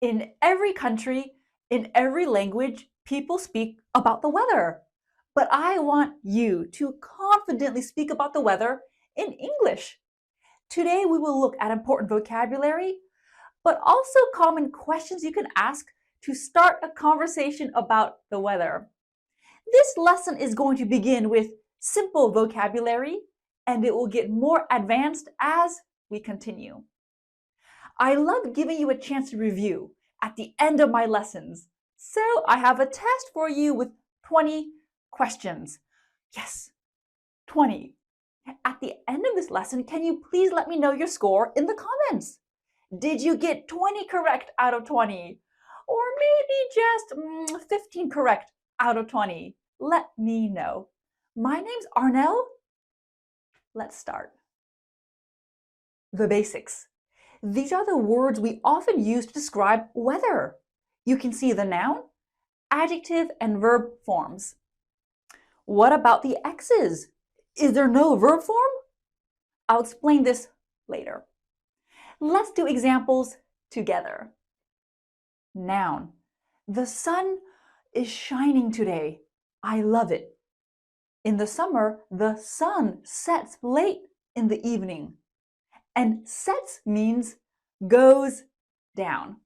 In every country, in every language, people speak about the weather. But I want you to confidently speak about the weather in English. Today, we will look at important vocabulary, but also common questions you can ask to start a conversation about the weather. This lesson is going to begin with simple vocabulary, and it will get more advanced as we continue. I love giving you a chance to review at the end of my lessons. So I have a test for you with 20 questions. Yes, 20. At the end of this lesson, can you please let me know your score in the comments? Did you get 20 correct out of 20? Or maybe just 15 correct out of 20? Let me know. My name's Arnell. Let's start. The basics. These are the words we often use to describe weather. You can see the noun, adjective, and verb forms. What about the X's? Is there no verb form? I'll explain this later. Let's do examples together. Noun. The sun is shining today. I love it. In the summer, the sun sets late in the evening. And sets means goes down.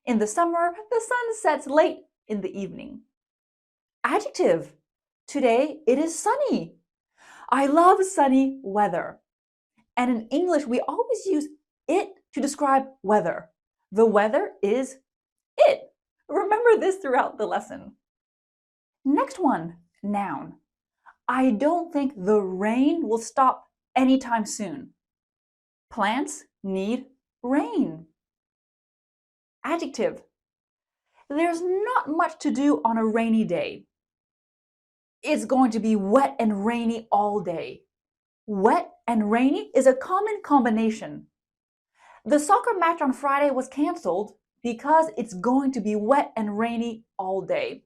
In the summer, the sun sets late in the evening. Adjective. Today it is sunny. I love sunny weather. And in English, we always use it to describe weather. The weather is it. Remember this throughout the lesson. Next one, noun. I don't think the rain will stop anytime soon. Plants need rain. Adjective. There's not much to do on a rainy day. It's going to be wet and rainy all day. Wet and rainy is a common combination. The soccer match on Friday was canceled because it's going to be wet and rainy all day.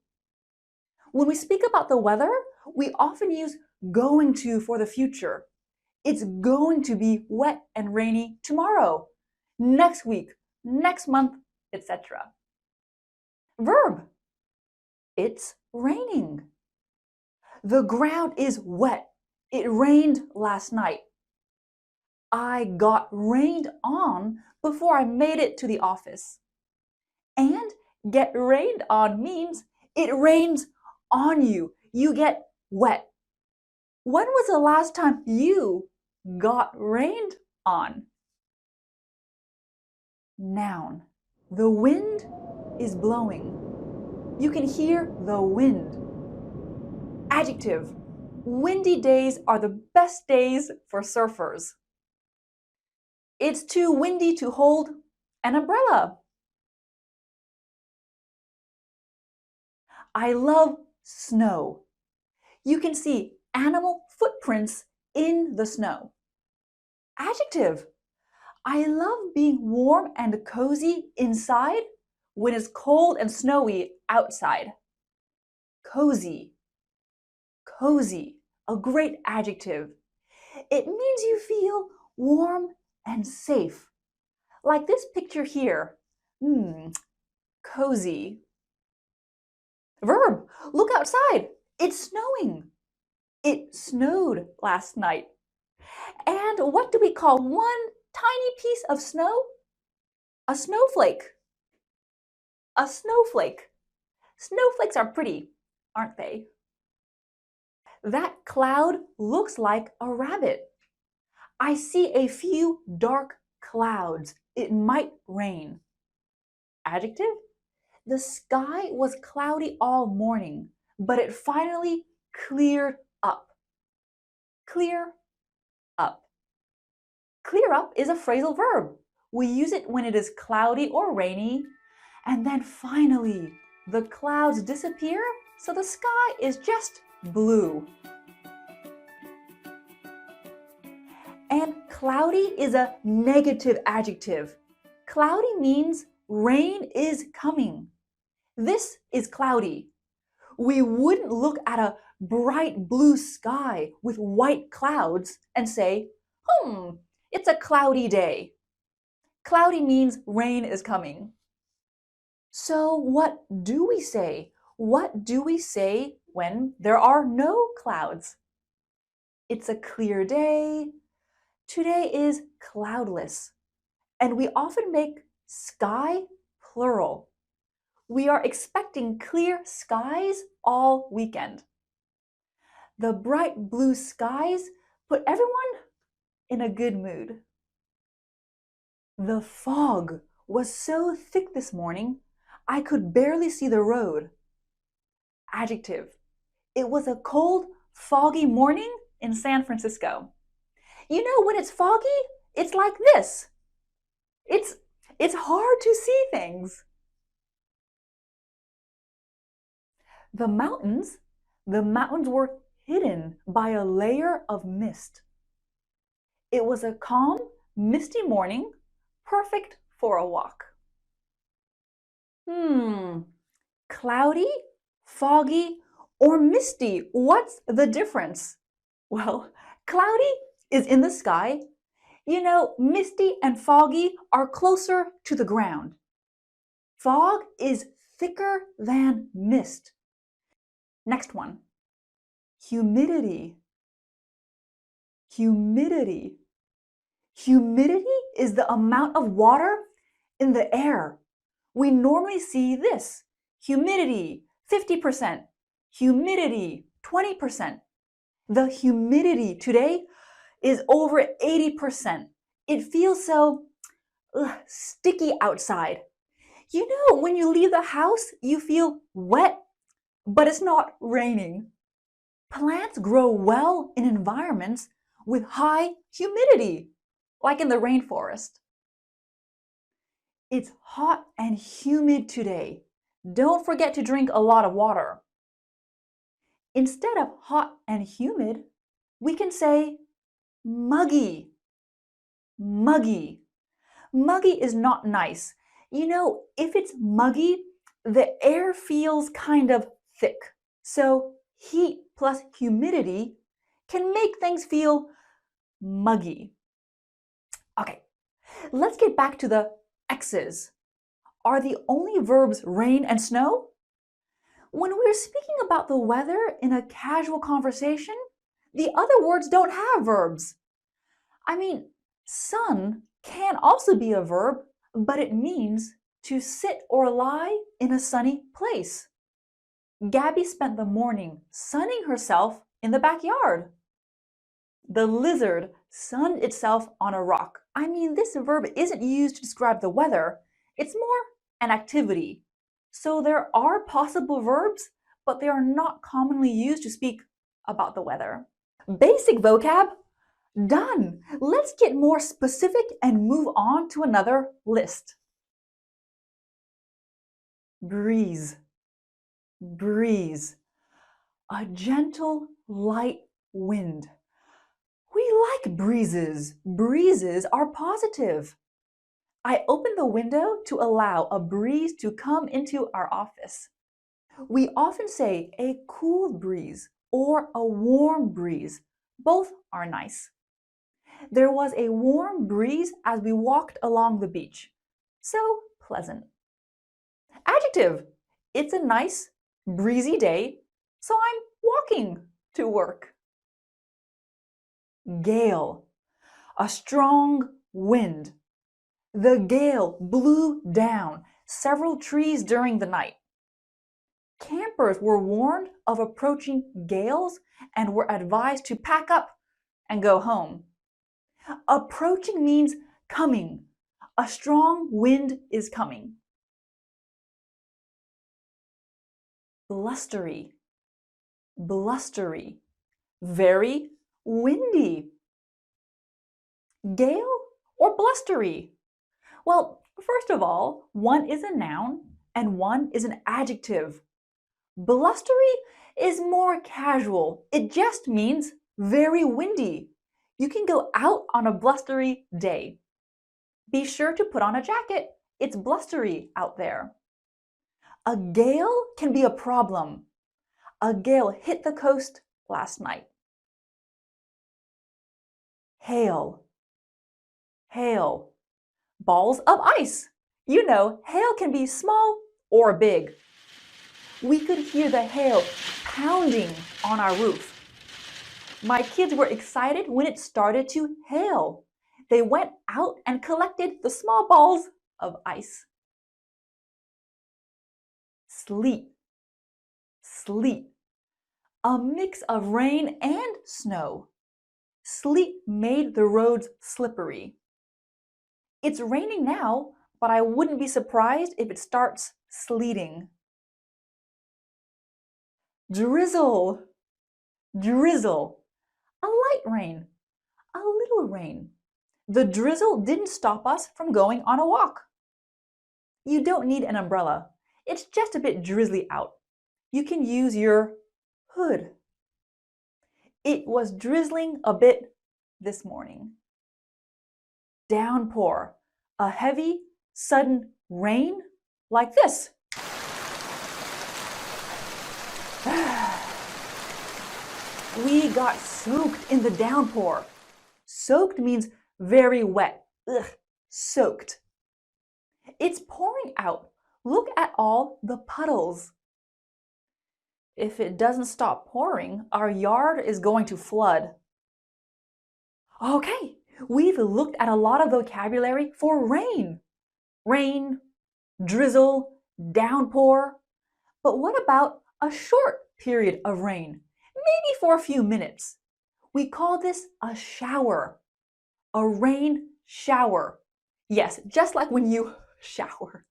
When we speak about the weather, we often use going to for the future. It's going to be wet and rainy tomorrow, next week, next month, etc. Verb. It's raining. The ground is wet. It rained last night. I got rained on before I made it to the office. And get rained on means it rains on you. You get wet. When was the last time you got rained on? Noun. The wind is blowing. You can hear the wind. Adjective. Windy days are the best days for surfers. It's too windy to hold an umbrella. I love snow. You can see animal footprints in the snow. Adjective. I love being warm and cozy inside when it's cold and snowy outside. Cozy. Cozy. A great adjective. It means you feel warm and safe. Like this picture here. Cozy. Verb. Look outside. It's snowing. It snowed last night. And what do we call one tiny piece of snow? A snowflake. A snowflake. Snowflakes are pretty, aren't they? That cloud looks like a rabbit. I see a few dark clouds. It might rain. Adjective. The sky was cloudy all morning, but it finally cleared up. Clear up. Clear up is a phrasal verb. We use it when it is cloudy or rainy, and then finally the clouds disappear, so the sky is just blue. And cloudy is a negative adjective. Cloudy means rain is coming. This is cloudy. We wouldn't look at a bright blue sky with white clouds and say, it's a cloudy day. Cloudy means rain is coming. So what do we say? What do we say when there are no clouds? It's a clear day. Today is cloudless. And we often make sky plural. We are expecting clear skies all weekend. The bright blue skies put everyone in a good mood. The fog was so thick this morning, I could barely see the road. Adjective. It was a cold, foggy morning in San Francisco. You know, when it's foggy, it's like this. It's hard to see things. The mountains were hidden by a layer of mist. It was a calm, misty morning, perfect for a walk. Cloudy, foggy, or misty? What's the difference? Well, cloudy is in the sky. You know, misty and foggy are closer to the ground. Fog is thicker than mist. Next one. Humidity. Humidity. Humidity is the amount of water in the air. We normally see this. Humidity, 50%. Humidity, 20%. The humidity today is over 80%. It feels so sticky outside. You know, when you leave the house, you feel wet, but it's not raining. Plants grow well in environments with high humidity, like in the rainforest. It's hot and humid today. Don't forget to drink a lot of water. Instead of hot and humid, we can say muggy. Muggy. Muggy is not nice. You know, if it's muggy, the air feels kind of thick. So heat plus humidity can make things feel muggy. Okay, let's get back to the X's. Are the only verbs rain and snow? When we're speaking about the weather in a casual conversation, the other words don't have verbs. I mean, sun can also be a verb, but it means to sit or lie in a sunny place. Gabby spent the morning sunning herself in the backyard. The lizard sunned itself on a rock. I mean, this verb isn't used to describe the weather. It's more an activity. So there are possible verbs, but they are not commonly used to speak about the weather. Basic vocab, done. Let's get more specific and move on to another list. Breeze. Breeze. A gentle, light wind. We like breezes. Breezes are positive. I opened the window to allow a breeze to come into our office. We often say a cool breeze or a warm breeze. Both are nice. There was a warm breeze as we walked along the beach. So pleasant. Adjective. It's a nice, breezy day, so I'm walking to work. Gale. A strong wind. The gale blew down several trees during the night. Campers were warned of approaching gales and were advised to pack up and go home. Approaching means coming. A strong wind is coming. Blustery. Blustery. Very windy. Gale or blustery? Well, first of all, one is a noun and one is an adjective. Blustery is more casual. It just means very windy. You can go out on a blustery day. Be sure to put on a jacket. It's blustery out there. A gale can be a problem. A gale hit the coast last night. Hail. Hail. Balls of ice. You know, hail can be small or big. We could hear the hail pounding on our roof. My kids were excited when it started to hail. They went out and collected the small balls of ice. Sleet, sleet, a mix of rain and snow. Sleet made the roads slippery. It's raining now, but I wouldn't be surprised if it starts sleeting. Drizzle, drizzle, a light rain, a little rain. The drizzle didn't stop us from going on a walk. You don't need an umbrella. It's just a bit drizzly out. You can use your hood. It was drizzling a bit this morning. Downpour, a heavy, sudden rain like this. We got soaked in the downpour. Soaked means very wet. Ugh, soaked. It's pouring out. Look at all the puddles. If it doesn't stop pouring, our yard is going to flood. Okay, we've looked at a lot of vocabulary for rain. Rain, drizzle, downpour. But what about a short period of rain? Maybe for a few minutes. We call this a shower. A rain shower. Yes, just like when you shower.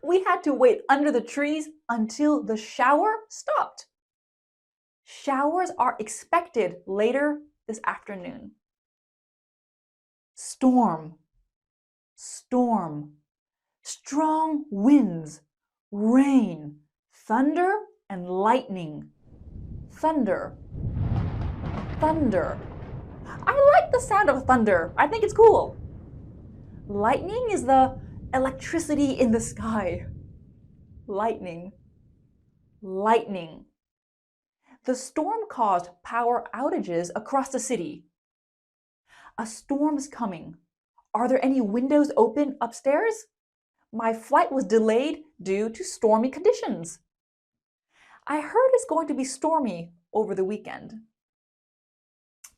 We had to wait under the trees until the shower stopped. Showers are expected later this afternoon. Storm, storm, strong winds, rain, thunder and lightning. Thunder, thunder. I like the sound of thunder. I think it's cool. Lightning is the electricity in the sky. Lightning, lightning. The storm caused power outages across the city. A storm's coming. Are there any windows open upstairs? My flight was delayed due to stormy conditions. I heard it's going to be stormy over the weekend.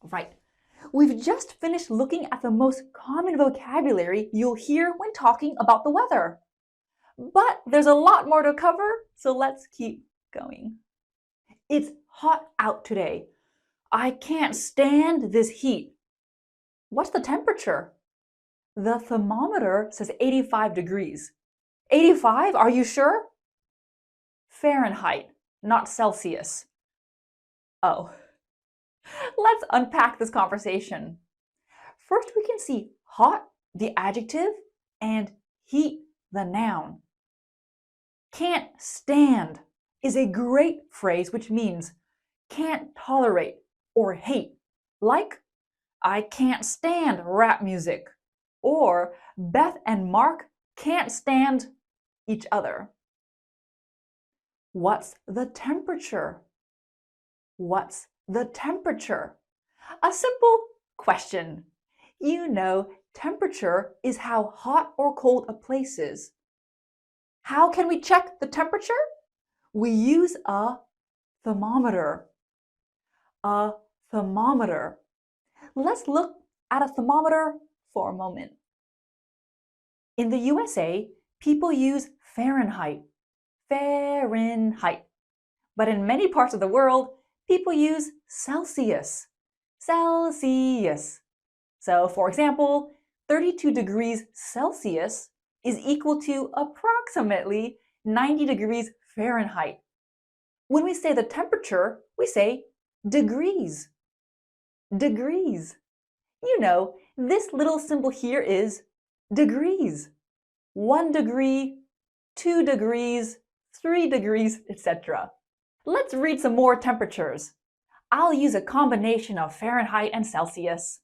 Right. We've just finished looking at the most common vocabulary you'll hear when talking about the weather. But there's a lot more to cover, so let's keep going. It's hot out today. I can't stand this heat. What's the temperature? The thermometer says 85 degrees. 85? Are you sure? Fahrenheit, not Celsius. Oh. Let's unpack this conversation. First, we can see hot, the adjective, and heat, the noun. Can't stand is a great phrase which means can't tolerate or hate. Like, I can't stand rap music. Or Beth and Mark can't stand each other. What's the temperature? What's the temperature? A simple question. You know, temperature is how hot or cold a place is. How can we check the temperature? We use a thermometer. A thermometer. Let's look at a thermometer for a moment. In the USA, people use Fahrenheit. Fahrenheit. But in many parts of the world, people use Celsius. Celsius. So, for example, 32 degrees Celsius is equal to approximately 90 degrees Fahrenheit. When we say the temperature, we say degrees. Degrees. You know, this little symbol here is degrees. 1 degree, 2 degrees, 3 degrees, etc. Let's read some more temperatures. I'll use a combination of Fahrenheit and Celsius.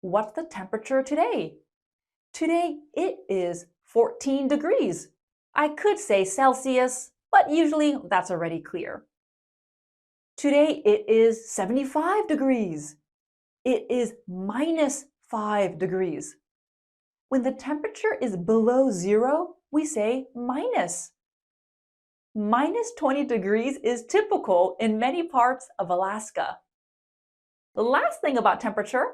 What's the temperature today? Today it is 14 degrees. I could say Celsius, but usually that's already clear. Today it is 75 degrees. It is -5 degrees. When the temperature is below zero, we say minus. Minus 20 degrees is typical in many parts of Alaska. The last thing about temperature,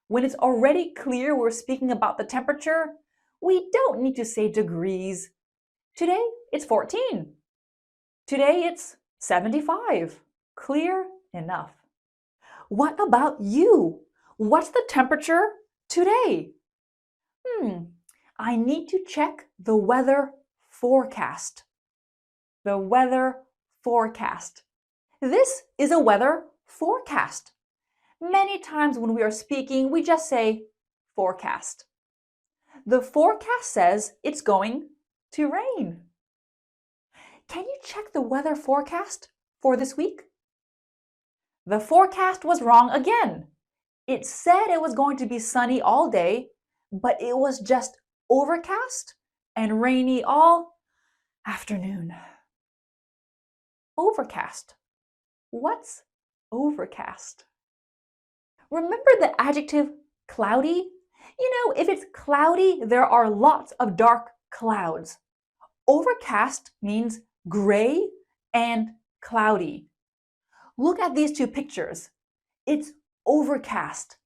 when it's already clear we're speaking about the temperature, we don't need to say degrees. Today, it's 14. Today, it's 75. Clear enough. What about you? What's the temperature today? I need to check the weather forecast. The weather forecast. This is a weather forecast. Many times when we are speaking, we just say forecast. The forecast says it's going to rain. Can you check the weather forecast for this week? The forecast was wrong again. It said it was going to be sunny all day, but it was just overcast and rainy all afternoon. Overcast. What's overcast? Remember the adjective cloudy? You know, if it's cloudy, there are lots of dark clouds. Overcast means gray and cloudy. Look at these two pictures. It's overcast.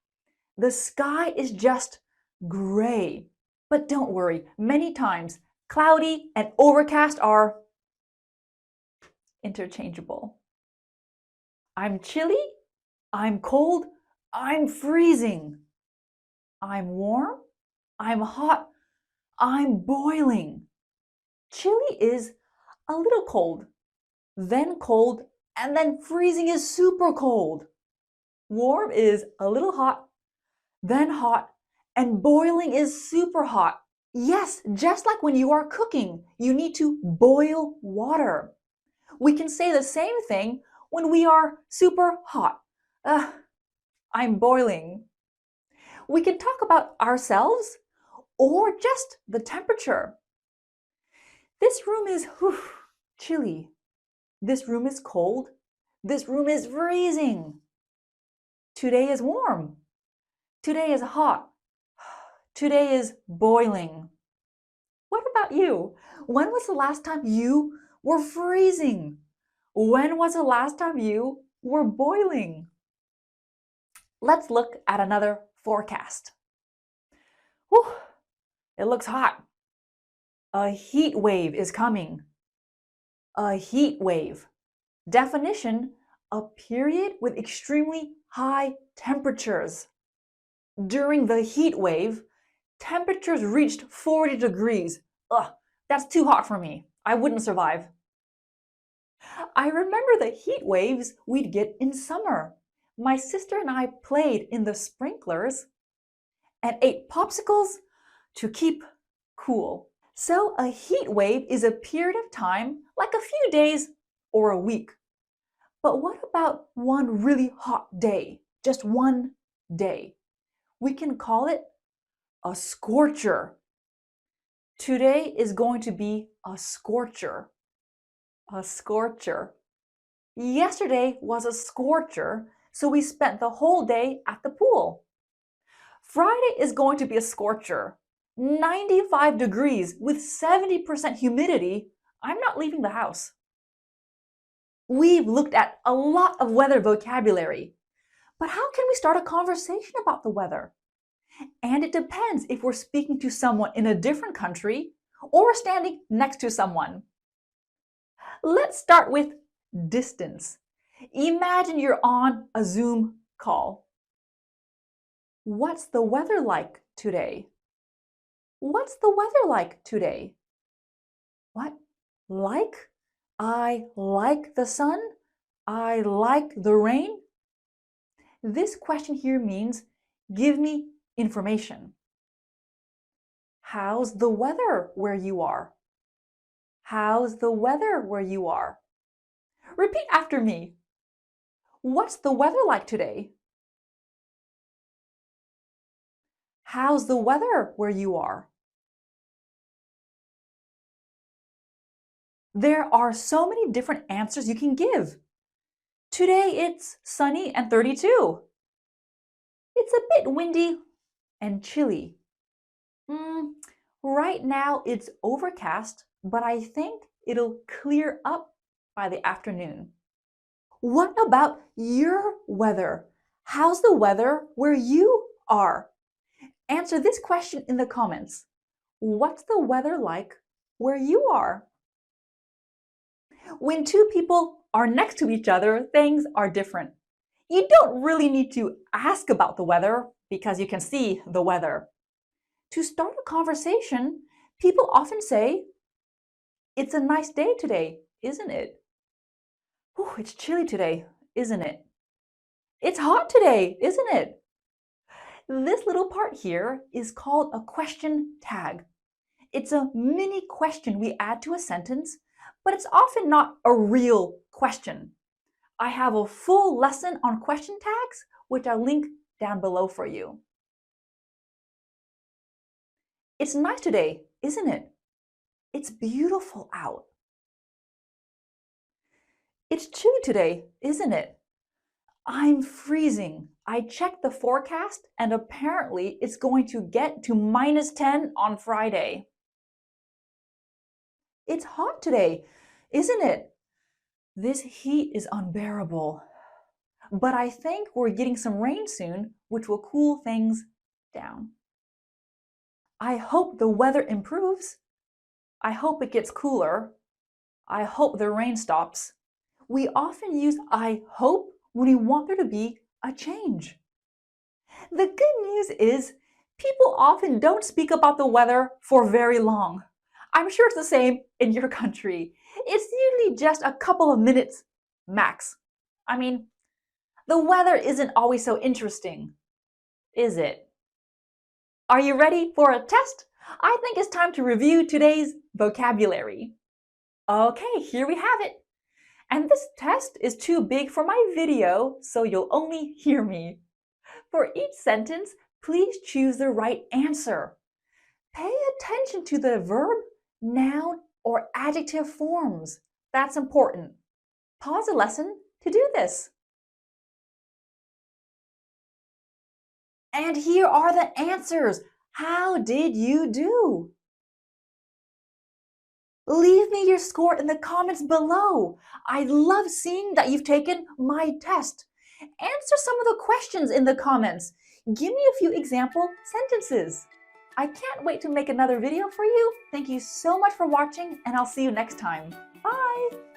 The sky is just gray. But don't worry, many times cloudy and overcast are interchangeable. I'm chilly, I'm cold, I'm freezing. I'm warm, I'm hot, I'm boiling. Chilly is a little cold, and then freezing is super cold. Warm is a little hot, then hot, and boiling is super hot. Yes, just like when you are cooking, you need to boil water. We can say the same thing when we are super hot. I'm boiling. We can talk about ourselves or just the temperature. This room is chilly. This room is cold. This room is freezing. Today is warm. Today is hot. Today is boiling. What about you? When was the last time you were freezing? When was the last time you were boiling? Let's look at another forecast. Whew, it looks hot. A heat wave is coming. A heat wave. Definition, a period with extremely high temperatures. During the heat wave, temperatures reached 40 degrees. That's too hot for me. I wouldn't survive. I remember the heat waves we'd get in summer. My sister and I played in the sprinklers and ate popsicles to keep cool. So a heat wave is a period of time, like a few days or a week. But what about one really hot day? Just one day. We can call it a scorcher. Today is going to be a scorcher. A scorcher. Yesterday was a scorcher, so we spent the whole day at the pool. Friday is going to be a scorcher. 95 degrees with 70% humidity. I'm not leaving the house. We've looked at a lot of weather vocabulary, but how can we start a conversation about the weather? And it depends if we're speaking to someone in a different country or standing next to someone. Let's start with distance. Imagine you're on a Zoom call. What's the weather like today? What's the weather like today? What? Like? I like the sun? I like the rain? This question here means give me information. How's the weather where you are? How's the weather where you are? Repeat after me. What's the weather like today? How's the weather where you are? There are so many different answers you can give. Today it's sunny and 32. It's a bit windy and chilly. Right now it's overcast, but I think It'll clear up by the afternoon. What about your weather? How's the weather where you are? Answer this question in the comments. What's the weather like where you are? When two people are next to each other, things are different. You don't really need to ask about the weather because you can see the weather. To start a conversation, people often say, "It's a nice day today, isn't it?" "Oh, it's chilly today, isn't it?" "It's hot today, isn't it?" This little part here is called a question tag. It's a mini question we add to a sentence, but it's often not a real question. I have a full lesson on question tags, which I'll link down below for you. It's nice today, isn't it? It's beautiful out. It's chilly today, isn't it? I'm freezing. I checked the forecast and apparently it's going to get to -10 on Friday. It's hot today, isn't it? This heat is unbearable. But I think we're getting some rain soon, which will cool things down. I hope the weather improves. I hope it gets cooler. I hope the rain stops. We often use I hope when we want there to be a change. The good news is people often don't speak about the weather for very long. I'm sure it's the same in your country. It's usually just a couple of minutes max. I mean, the weather isn't always so interesting, is it? Are you ready for a test? I think it's time to review today's vocabulary. Okay, here we have it. And this test is too big for my video, so you'll only hear me. For each sentence, please choose the right answer. Pay attention to the verb, noun, or adjective forms. That's important. Pause the lesson to do this. And here are the answers. How did you do? Leave me your score in the comments below. I love seeing that you've taken my test. Answer some of the questions in the comments. Give me a few example sentences. I can't wait to make another video for you. Thank you so much for watching, and I'll see you next time. Bye!